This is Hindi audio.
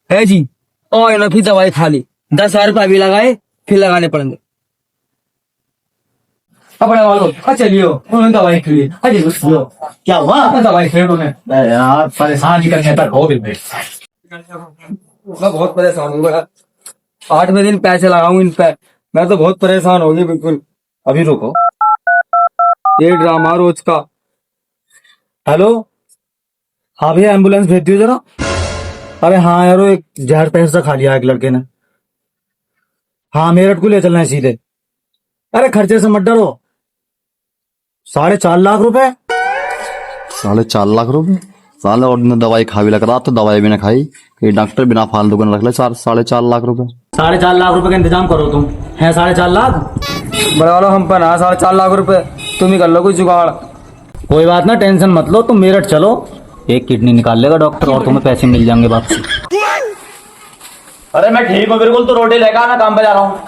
है जी। और ना फिर दवाई खा ली, 10,000 रुपये अभी लगाए, फिर लगाने पड़ेंगे। अपने वालों चलियो, उन्होंने दवाई खी ली। अरे दोस्तों क्या हुआ, दवाई खी उन्होंने। यार परेशान ही करने तक हो गए। मैं बहुत परेशान हूँ यार, 8वें दिन पैसे लगाऊं इन पे, मैं तो बहुत परेशान हो गई बिल्कुल। अभी रुको। ये ड्रामा रोज का। हेलो, हाँ भैया एम्बुलेंस भेज दियो जरा। अरे हाँ यार, वो एक जहर पैसा खा लिया एक लड़के ने। हाँ मेरठ को ले चलना है सीधे। अरे खर्चे से मत डरो। 4.5 लाख रुपए। 4.5 लाख रुपए? साले और ने दवाई खा भी लग रहा तो दवाई भी ना खाई, ये डॉक्टर बिना फालतू का रख ले। 4.5 लाख रुपए? 4.5 लाख रुपए का इंतजाम करो तुम। है 4.5 लाख। बड़ा वालों हम पर ना 4.5 लाख रुपए, तुम ही कर लो कुछ जुगाड़। कोई बात ना, टेंशन मत लो, तुम मेरठ चलो, एक किडनी निकाल लेगा डॉक्टर और तुम्हें पैसे मिल जाएंगे वापसी। अरे मैं ठीक हूँ बिल्कुल, तो रोटी लेकर आना, काम पे जा रहा हूँ।